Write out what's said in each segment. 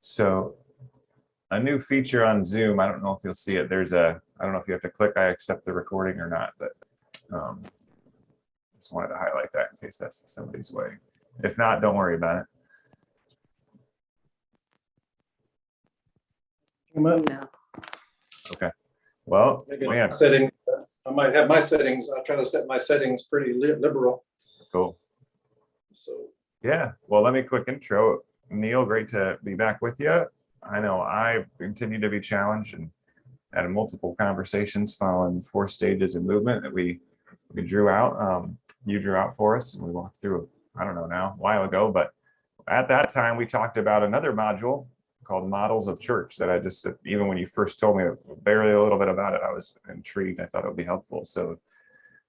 So a new feature on Zoom, I don't know if you'll see it. I don't know if you have to click I accept the recording or not, but just wanted to highlight that in case that's somebody's way. If not, don't worry about it. No. Okay. Well, yeah. Setting. I might have my settings. I try to set my settings pretty liberal. Cool. So. Yeah. Well, let me quick intro. Neil, great to be back with you. I know I continue to be challenged and had multiple conversations following 4 stages of movement that we drew out. You drew out for us, and we walked through, I don't know now, a while ago, but at that time we talked about another module called Models of Church that I just, even when you first told me barely a little bit about it, I was intrigued. I thought it would be helpful. So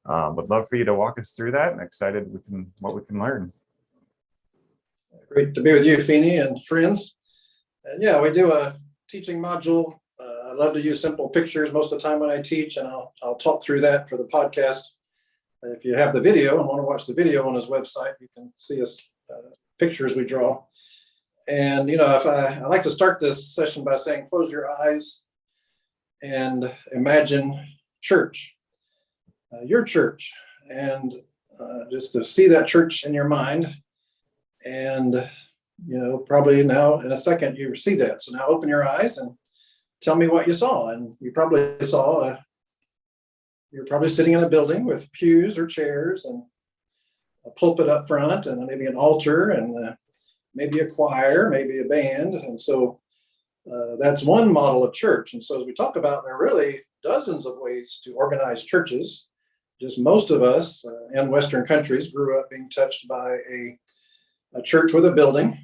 would love for you to walk us through that, and excited what we can learn. Great to be with you, Feeney, and friends. And yeah, we do a teaching module. I love to use simple pictures most of the time when I teach, and I'll talk through that for the podcast. If you have the video and want to watch the video on his website, you can see us pictures we draw. And if I like to start this session by saying, close your eyes and imagine church, your church, and just to see that church in your mind. And probably now in a second you see that. So now open your eyes and tell me what you saw. And you probably saw you're probably sitting in a building with pews or chairs and a pulpit up front, and maybe an altar, and maybe a choir, maybe a band. And so that's one model of church. And so as we talk about, there are really dozens of ways to organize churches. Just most of us in Western countries grew up being touched by a church with a building.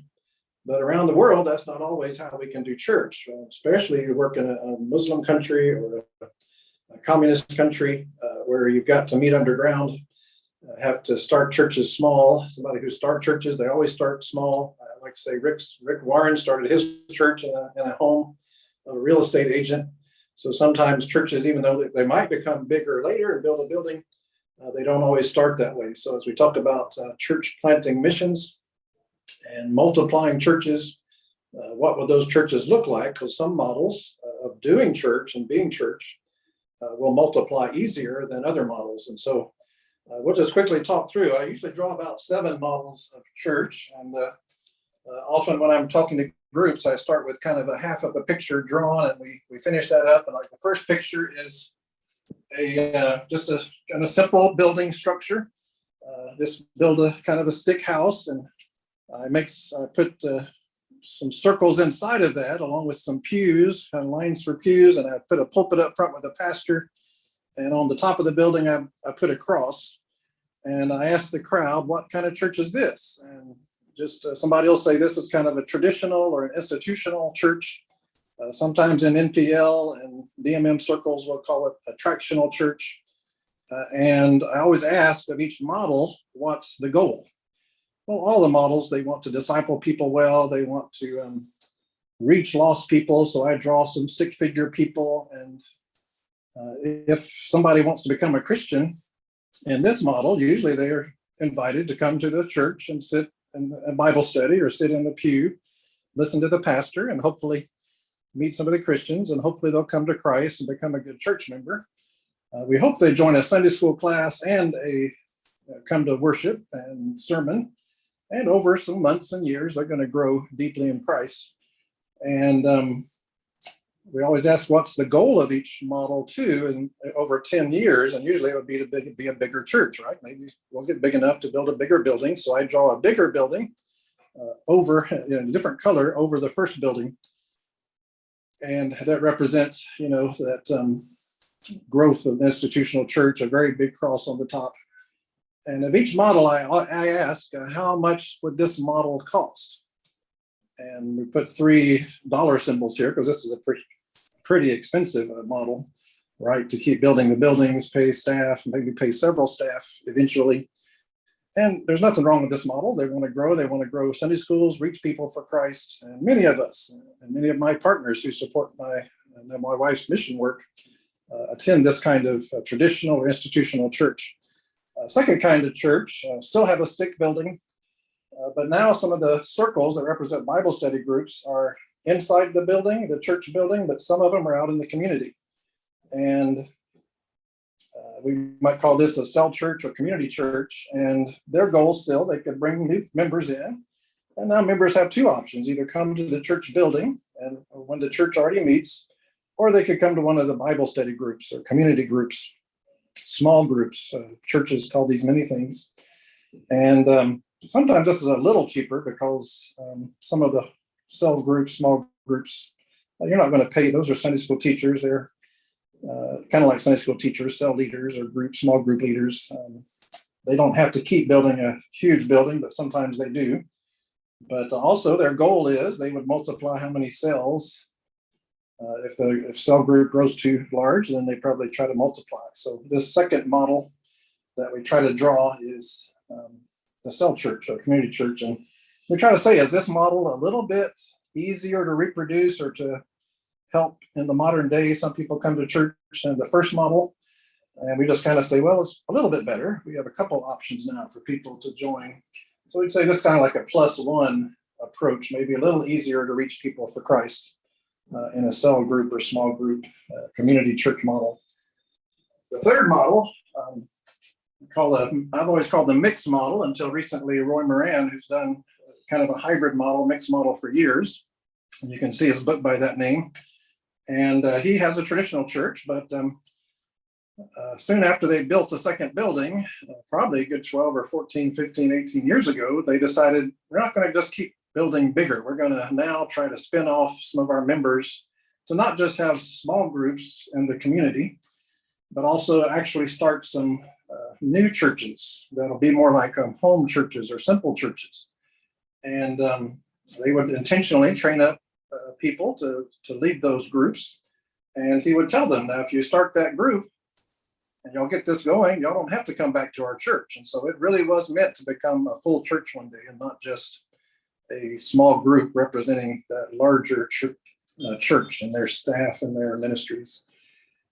But around the world, that's not always how we can do church, especially you work in a Muslim country or a communist country where you've got to meet underground, have to start churches small. Somebody who starts churches, they always start small. I like to say Rick Warren started his church in a home of a real estate agent. So sometimes churches, even though they might become bigger later and build a building, they don't always start that way. So as we talk about church planting missions and multiplying churches, what would those churches look like? Because some models of doing church and being church will multiply easier than other models. And so we'll just quickly talk through. I usually draw about 7 models of church. And often when I'm talking to groups, I start with kind of a half of a picture drawn, and we finish that up. And like the first picture is just a kind of simple building structure. Just build a kind of a stick house, and I put some circles inside of that, along with some pews, kind of lines for pews, and I put a pulpit up front with a pastor. And on the top of the building, I put a cross. And I asked the crowd, what kind of church is this? And just somebody will say this is kind of a traditional or an institutional church. Sometimes in NPL and DMM circles, we'll call it attractional church. And I always ask of each model, what's the goal? Well, all the models, they want to disciple people well. They want to reach lost people. So I draw some stick figure people. And if somebody wants to become a Christian in this model, usually they are invited to come to the church and sit in a Bible study or sit in the pew, listen to the pastor, and hopefully meet some of the Christians, and hopefully they'll come to Christ and become a good church member. We hope they join a Sunday school class and come to worship and sermon. And over some months and years, they're going to grow deeply in Christ. And we always ask what's the goal of each model too, and over 10 years, and usually it would be to be a bigger church, right? Maybe we'll get big enough to build a bigger building. So I draw a bigger building over a different color over the first building. And that represents, that growth of the institutional church, a very big cross on the top. And of each model, I ask, how much would this model cost? And we put $3 symbols here because this is a pretty expensive model, right? To keep building the buildings, pay staff, maybe pay several staff eventually. And there's nothing wrong with this model. They want to grow. They want to grow Sunday schools, reach people for Christ. And many of us, and many of my partners who support my wife's mission work, attend this kind of traditional or institutional church. Second kind of church, still have a stick building, But now some of the circles that represent Bible study groups are inside the building, the church building, but some of them are out in the community. And we might call this a cell church or community church. And their goal still, they could bring new members in. And now members have two options: either come to the church building and when the church already meets, or they could come to one of the Bible study groups or community groups, small groups. Churches call these many things. And sometimes this is a little cheaper because some of the cell groups, small groups, you're not going to pay. Those are Sunday school teachers. They're kind of like Sunday school teachers, cell leaders or small group leaders. They don't have to keep building a huge building, but sometimes they do. But also their goal is they would multiply how many cells. If cell group grows too large, then they probably try to multiply. So this second model that we try to draw is the cell church or community church. And we try to say, is this model a little bit easier to reproduce or to help in the modern day? Some people come to church and the first model, and we just kind of say, well, it's a little bit better. We have a couple options now for people to join. So we'd say this kind of like a +1 approach, maybe a little easier to reach people for Christ in a cell group or small group community church model. The third model, I've always called the mixed model until recently. Roy Moran, who's done kind of a hybrid model, mixed model for years. And you can see his book by that name. And he has a traditional church, but soon after they built a second building, probably a good 12 or 14, 15, 18 years ago, they decided we're not going to just keep building bigger. We're going to now try to spin off some of our members to not just have small groups in the community, but also actually start some new churches that'll be more like home churches or simple churches. And they would intentionally train up people to lead those groups. And he would tell them, now, if you start that group and y'all get this going, y'all don't have to come back to our church. And so it really was meant to become a full church one day and not just a small group representing that larger church and their staff and their ministries.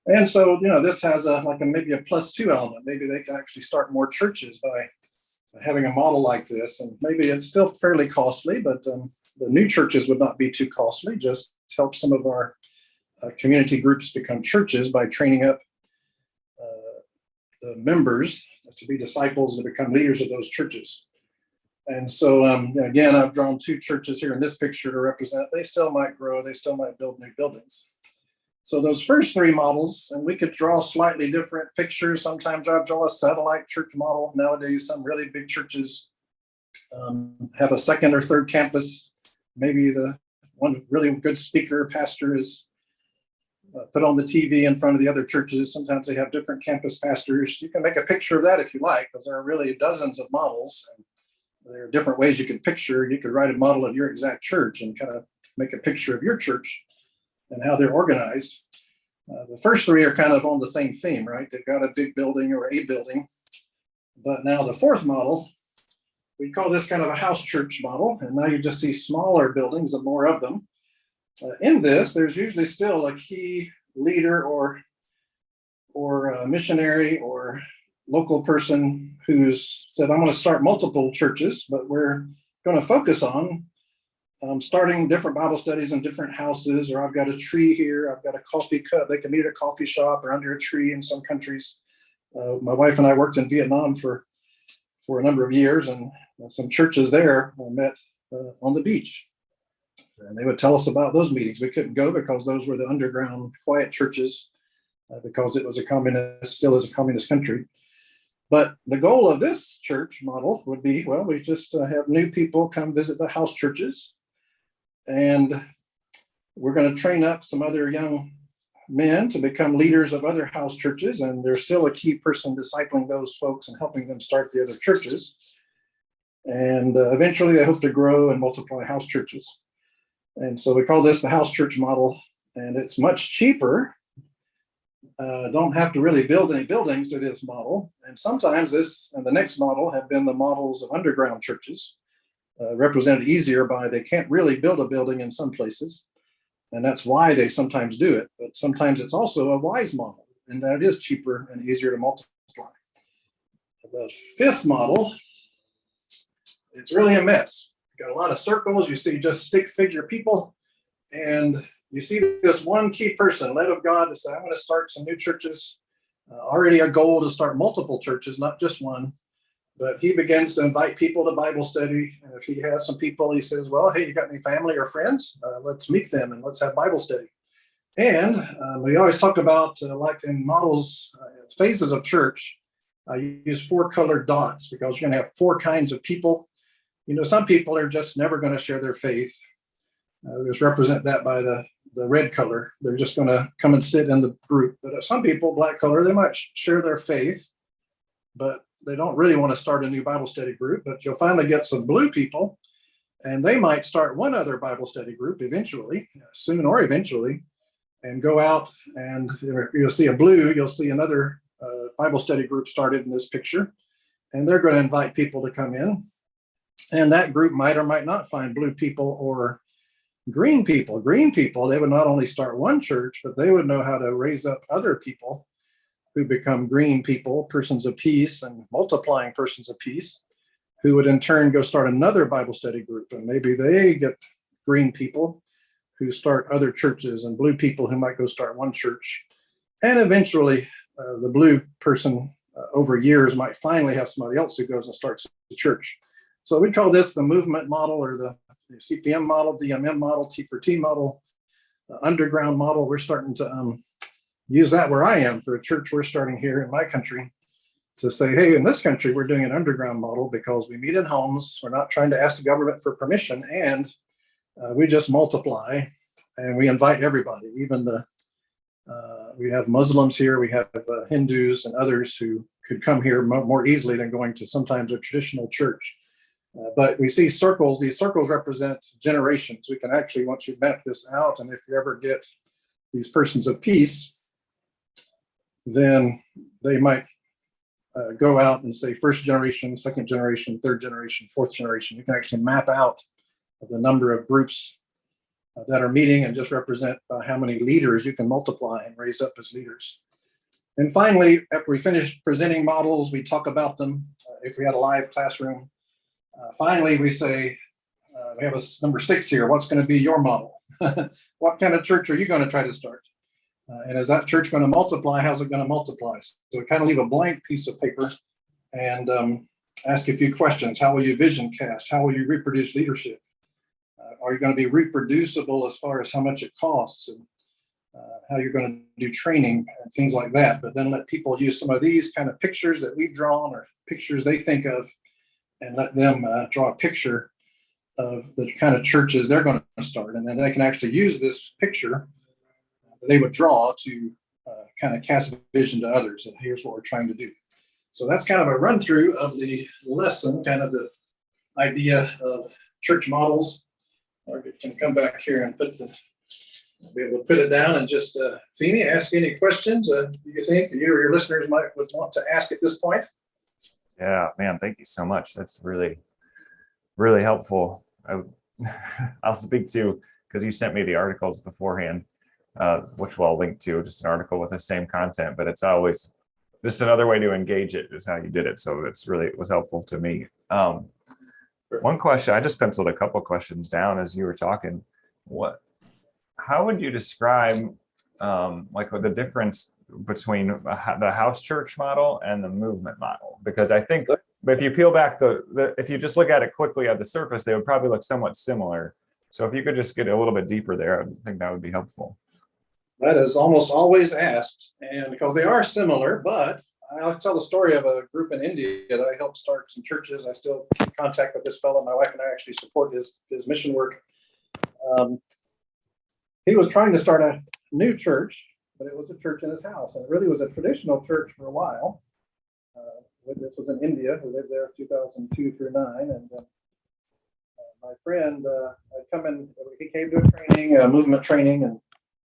And so, this has maybe a +2 element. Maybe they can actually start more churches by having a model like this. And maybe it's still fairly costly, but the new churches would not be too costly. Just help some of our community groups become churches by training up the members to be disciples and become leaders of those churches. And so, again, I've drawn two churches here in this picture to represent. They still might grow. They still might build new buildings. So those first three models, and we could draw slightly different pictures. Sometimes I draw a satellite church model. Nowadays, some really big churches have a second or third campus. Maybe the one really good speaker, pastor is put on the TV in front of the other churches. Sometimes they have different campus pastors. You can make a picture of that if you like, because there are really dozens of models. And there are different ways you could picture. You could write a model of your exact church and kind of make a picture of your church and how they're organized. The first three are kind of on the same theme, right? They've got a big building or a building. But now the fourth model, we call this kind of a house church model. And now you just see smaller buildings and more of them. In this, there's usually still a key leader or a missionary or local person who's said, I'm going to start multiple churches, but we're going to focus on starting different Bible studies in different houses, or I've got a tree here, I've got a coffee cup. They can meet at a coffee shop or under a tree in some countries. My wife and I worked in Vietnam for a number of years, and some churches there met on the beach. And they would tell us about those meetings. We couldn't go because those were the underground quiet churches because it was still is a communist country. But the goal of this church model would be, well, we just have new people come visit the house churches. And we're going to train up some other young men to become leaders of other house churches. And there's still a key person discipling those folks and helping them start the other churches. And eventually they hope to grow and multiply house churches. And so we call this the house church model. And it's much cheaper. Don't have to really build any buildings to this model. And sometimes this and the next model have been the models of underground churches. Represented easier by they can't really build a building in some places. And that's why they sometimes do it. But sometimes it's also a wise model, and that it is cheaper and easier to multiply. The fifth model it's really a mess. You got a lot of circles. You see just stick figure people, and you see this one key person led of God to say, I'm going to start some new churches. Already a goal to start multiple churches, not just one. But he begins to invite people to Bible study. And if he has some people, he says, well, hey, you got any family or friends? Let's meet them and let's have Bible study. And we always talk about, like in models, phases of church, you use 4 colored dots because you're going to have 4 kinds of people. You know, some people are just never going to share their faith. We just represent that by the red color. They're just going to come and sit in the group. But some people, black color, they might share their faith, but they don't really want to start a new Bible study group. But you'll finally get some blue people, and they might start one other Bible study group eventually, soon or eventually, and go out, and you'll see a blue, you'll see another Bible study group started in this picture, and they're going to invite people to come in. And that group might or might not find blue people or green people. Green people, they would not only start one church, but they would know how to raise up other people who become green people, persons of peace, and multiplying persons of peace, who would in turn go start another Bible study group. And maybe they get green people who start other churches, and blue people who might go start one church. And eventually, the blue person over years might finally have somebody else who goes and starts the church. So we call this the movement model, or the CPM model, DMM model, T for T model, underground model. We're starting to use that where I am for a church we're starting here in my country, to say, hey, in this country, we're doing an underground model because we meet in homes. We're not trying to ask the government for permission, and we just multiply, and we invite everybody, even we have Muslims here, we have Hindus and others who could come here more easily than going to sometimes a traditional church. But we see circles. These circles represent generations. We can actually, once you map this out, and if you ever get these persons of peace, then they might go out and say first generation, second generation, third generation, fourth generation. You can actually map out the number of groups that are meeting and just represent how many leaders you can multiply and raise up as leaders. And finally, after we finish presenting models, we talk about them. If we had a live classroom, finally we say, we have a number 6 here. What's going to be your model? What kind of church are you going to try to start? And is that church going to multiply? How's it going to multiply? So we kind of leave a blank piece of paper and ask a few questions. How will you vision cast? How will you reproduce leadership? Are you going to be reproducible as far as how much it costs, and how you're going to do training and things like that? But then let people use some of these kind of pictures that we've drawn, or pictures they think of, and let them draw a picture of the kind of churches they're going to start. And then they can actually use this picture that they would draw to kind of cast vision to others. And here's what we're trying to do. So that's kind of a run through of the lesson, kind of the idea of church models. Or we can come back here and be able to put it down, and just Feeney, ask any questions you think you or your listeners would want to ask at this point. Yeah, man, thank you so much. That's really, really helpful. I'll speak to, because you sent me the articles beforehand, which we'll link to, just an article with the same content, but it's always just another way to engage it is how you did it. So it was helpful to me. One question, I just penciled a couple of questions down as you were talking. How would you describe like the difference between the house church model and the movement model? Because I think if you peel back if you just look at it quickly at the surface, they would probably look somewhat similar. So if you could just get a little bit deeper there, I think that would be helpful. That is almost always asked, and because they are similar, but I'll tell the story of a group in India that I helped start some churches. I still keep in contact with this fellow. My wife and I actually support his mission work. He was trying to start a new church, but it was a church in his house. And it really was a traditional church for a while. This was in India. We lived there 2002 through 9. And my friend he came to a training, movement training, and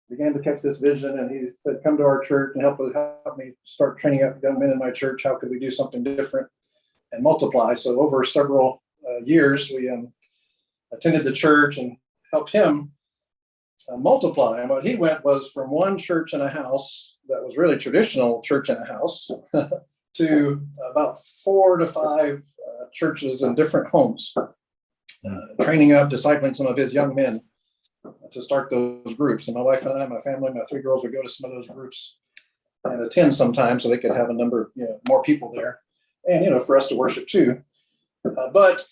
began to catch this vision. And he said, come to our church and help me start training up young men in my church. How could we do something different and multiply? So over several years, we attended the church and helped him multiply. And what he went was from one church in a house that was really traditional church in a house to about 4 to 5 churches in different homes, training up, discipling some of his young men to start those groups. And my wife and I, my family, my 3 girls would go to some of those groups and attend sometimes so they could have a number, more people there, and for us to worship too. But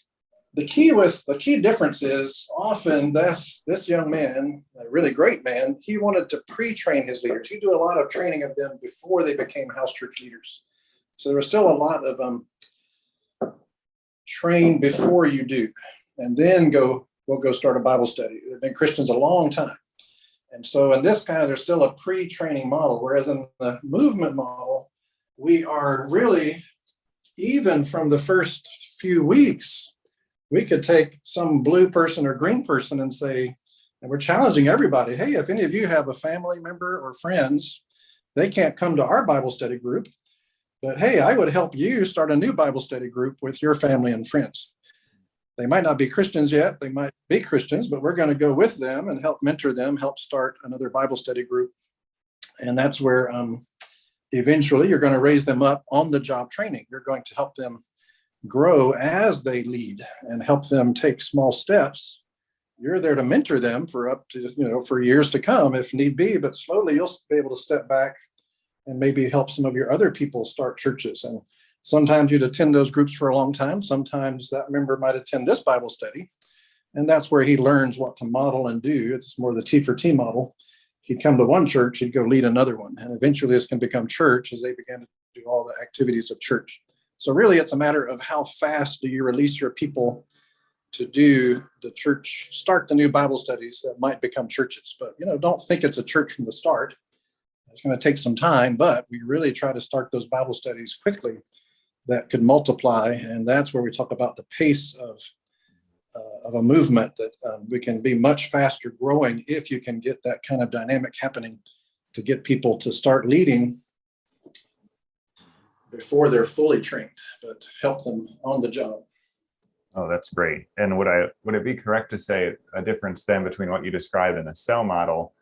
the key difference is often this young man, a really great man, he wanted to pre-train his leaders. He'd do a lot of training of them before they became house church leaders. So there was still a lot of train before you do, and then we'll go start a Bible study. They've been Christians a long time. And so in this there's still a pre-training model, whereas in the movement model, we are really, even from the first few weeks, we could take some blue person or green person and say, and we're challenging everybody, hey, if any of you have a family member or friends, they can't come to our Bible study group, but hey, I would help you start a new Bible study group with your family and friends. They might not be Christians yet, they might be Christians, but we're going to go with them and help mentor them, help start another Bible study group. And that's where eventually you're going to raise them up on the job training. You're going to help them grow as they lead and help them take small steps. You're there to mentor them for up to, for years to come if need be, but slowly you'll be able to step back and maybe help some of your other people start churches. And sometimes you'd attend those groups for a long time. Sometimes that member might attend this Bible study, and that's where he learns what to model and do. It's more the T for T model. He'd come to one church, he'd go lead another one, and eventually this can become church as they begin to do all the activities of church. So really, it's a matter of how fast do you release your people to do the church, start the new Bible studies that might become churches. But, don't think it's a church from the start. It's going to take some time, but we really try to start those Bible studies quickly that could multiply. And that's where we talk about the pace of a movement, that we can be much faster growing if you can get that kind of dynamic happening to get people to start leading before they're fully trained, but help them on the job. Oh, that's great. And would it be correct to say a difference then between what you described and the cell model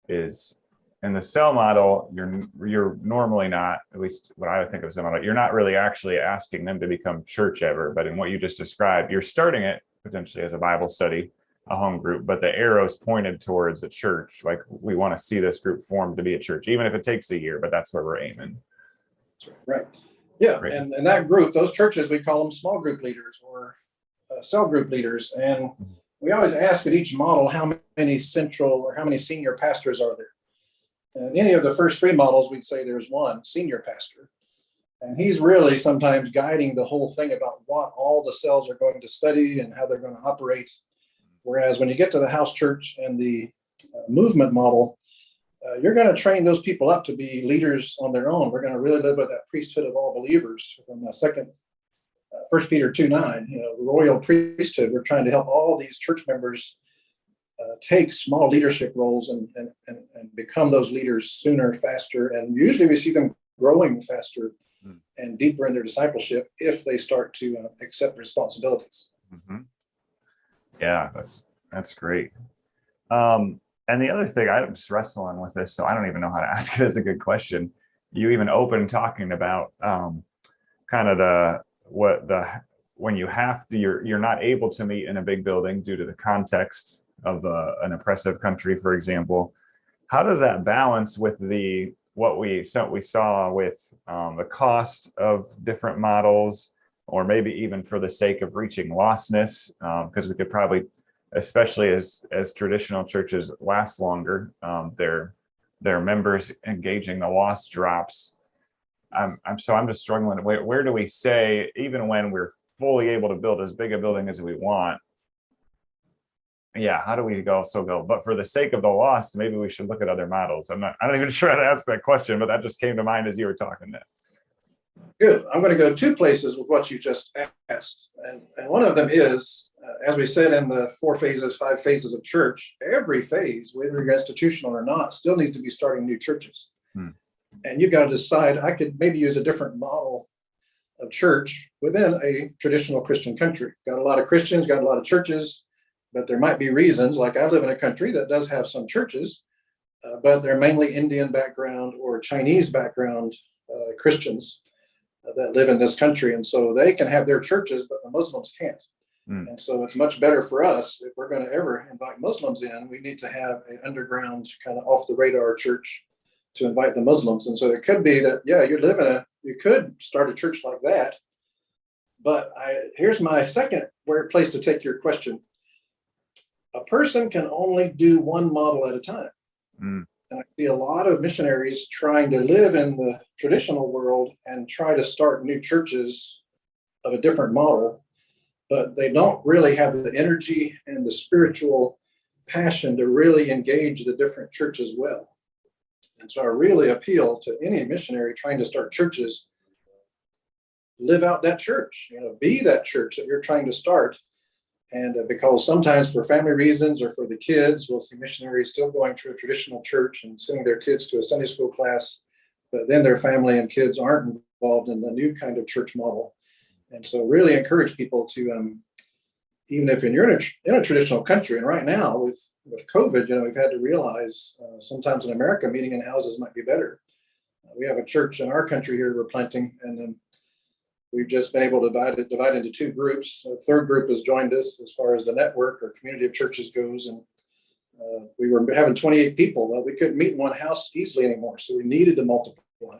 is, in the cell model, you're normally not, at least what I would think of as a model, you're not really actually asking them to become church ever, but in what you just described, you're starting it potentially as a Bible study, a home group, but the arrow's pointed towards a church. Like, we want to see this group formed to be a church, even if it takes a year, but that's where we're aiming. Right. Yeah. Great. And that group, those churches, we call them small group leaders or cell group leaders. And we always ask at each model, how many central or how many senior pastors are there? And any of the first 3 models, we'd say there's one senior pastor. And he's really sometimes guiding the whole thing about what all the cells are going to study and how they're going to operate. Whereas when you get to the house church and the movement model, you're going to train those people up to be leaders on their own. We're going to really live with that priesthood of all believers from the 1 Peter 2:9, the royal priesthood. We're trying to help all these church members take small leadership roles and become those leaders sooner, faster. And usually we see them growing faster and deeper in their discipleship if they start to accept responsibilities. Mm-hmm. Yeah, that's great. And the other thing, I'm just wrestling with this, so I don't even know how to ask it as a good question. You even opened talking about kind of when you have to, you're not able to meet in a big building due to the context of an oppressive country, for example. How does that balance with what we saw with the cost of different models, or maybe even for the sake of reaching lostness, because we could probably, especially as traditional churches last longer, their members engaging the lost drops. I'm just struggling. Where do we say, even when we're fully able to build as big a building as we want, how do we go? But for the sake of the lost, maybe we should look at other models. I'm not even sure how to ask that question, but that just came to mind as you were talking there. Good. I'm going to go 2 places with what you just asked. And one of them is, as we said in the 5 phases of church, every phase, whether you're institutional or not, still needs to be starting new churches. And you got to decide, I could maybe use a different model of church within a traditional Christian country. Got a lot of Christians, got a lot of churches, but there might be reasons, like I live in a country that does have some churches, but they're mainly Indian background or Chinese background Christians. that live in this country. And so they can have their churches, but the Muslims can't. And so it's much better for us, if we're going to ever invite Muslims in, we need to have an underground kind of off the radar church to invite the Muslims. And so it could be that, yeah, you could start a church like that. But here's my second place to take your question. A person can only do one model at a time. And I see a lot of missionaries trying to live in the traditional world and try to start new churches of a different model, but they don't really have the energy and the spiritual passion to really engage the different churches well. And so I really appeal to any missionary trying to start churches, live out that church, be that church that you're trying to start. And because sometimes for family reasons or for the kids, we'll see missionaries still going to a traditional church and sending their kids to a Sunday school class, but then their family and kids aren't involved in the new kind of church model. And so really encourage people to, even if you're in a traditional country, and right now with COVID, we've had to realize sometimes in America, meeting in houses might be better. We have a church in our country here we're planting, and then we've just been able to divide into two groups. A third group has joined us as far as the network or community of churches goes. And we were having 28 people. Well, we couldn't meet in one house easily anymore. So we needed to multiply.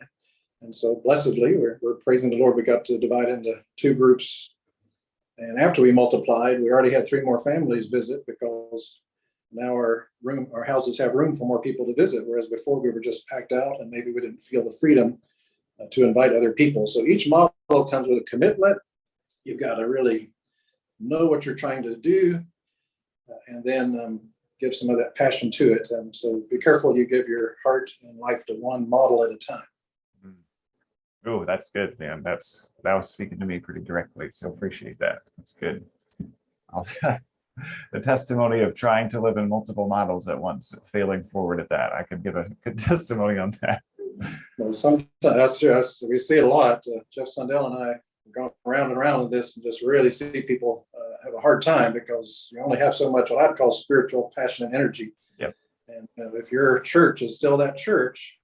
And so blessedly, we're praising the Lord. We got to divide into two groups. And after we multiplied, we already had 3 more families visit, because now our houses have room for more people to visit. Whereas before we were just packed out and maybe we didn't feel the freedom to invite other people. So each model comes with a commitment. You've got to really know what you're trying to do, and then give some of that passion to it. So be careful you give your heart and life to one model at a time. Oh, that's good, man. That was speaking to me pretty directly. So appreciate that. That's good. The testimony of trying to live in multiple models at once, failing forward at that. I could give a good testimony on that. Well, sometimes we see it a lot. Jeff Sundell and I have gone around and around with this and just really see people have a hard time, because you only have so much what I'd call spiritual passion and energy. Yep. And if your church is still that church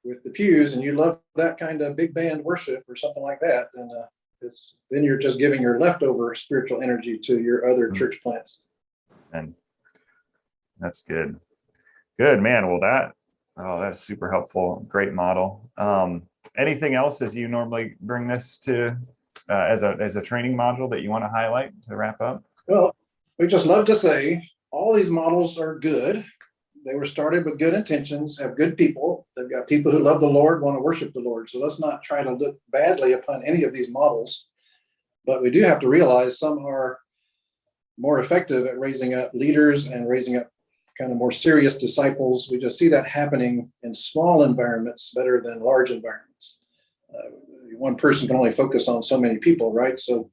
with the pews and you love that kind of big band worship or something like that, then you're just giving your leftover spiritual energy to your other church plants. And that's good. Good, man. Well, that's super helpful. Great model. Anything else as you normally bring this to as a training module that you want to highlight to wrap up? Well, we just love to say all these models are good. They were started with good intentions, have good people. They've got people who love the Lord, want to worship the Lord. So let's not try to look badly upon any of these models. But we do have to realize some are more effective at raising up leaders and raising up kind of more serious disciples. We just see that happening in small environments better than large environments. One person can only focus on so many people, right? So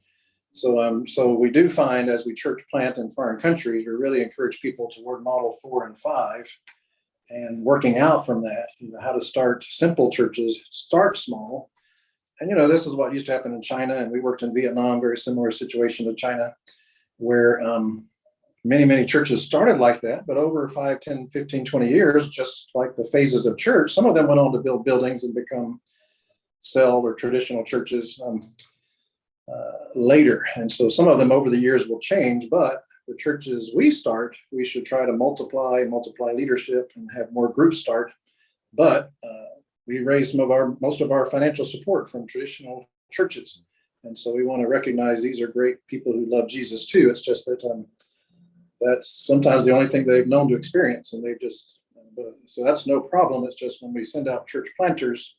we do find, as we church plant in foreign countries, we really encourage people toward model 4 and 5, and working out from that, how to start simple churches, start small. And, this is what used to happen in China, and we worked in Vietnam, very similar situation to China, where many, many churches started like that, but over 5, 10, 15, 20 years, just like the phases of church, some of them went on to build buildings and become cell or traditional churches later. And so some of them over the years will change, but the churches we start, we should try to multiply leadership and have more groups start. But we raise most of our financial support from traditional churches. And so we want to recognize these are great people who love Jesus too. It's just that that's sometimes the only thing they've known to experience, and so that's no problem. It's just when we send out church planters,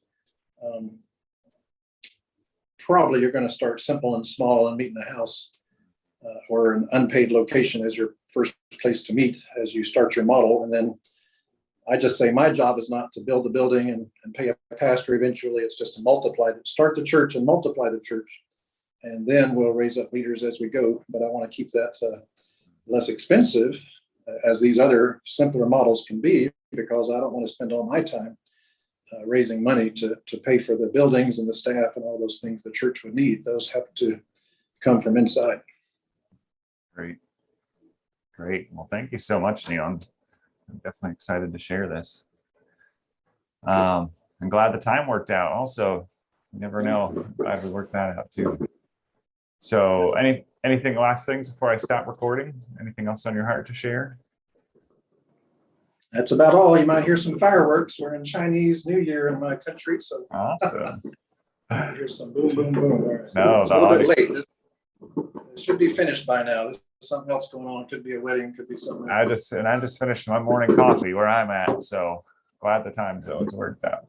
probably you're going to start simple and small and meet in a house or an unpaid location as your first place to meet as you start your model. And then I just say my job is not to build the building and pay a pastor eventually. It's just to start the church and multiply the church. And then we'll raise up leaders as we go. But I want to keep that less expensive as these other simpler models can be, because I don't want to spend all my time raising money to pay for the buildings and the staff and all those things the church would need. Those have to come from inside. Great. Well, thank you so much, Neil. I'm definitely excited to share this. I'm glad the time worked out. Also, You never know. I would work that out too. So anything last things before I stop recording? Anything else on your heart to share? That's about all. You might hear some fireworks. We're in Chinese New Year in my country, so Awesome. here's some boom, boom, boom. All right. No, It's a little bit late. It should be finished by now. There's something else going on. Could be a wedding, could be something else. I just finished my morning coffee where I'm at, so glad the time zones worked out.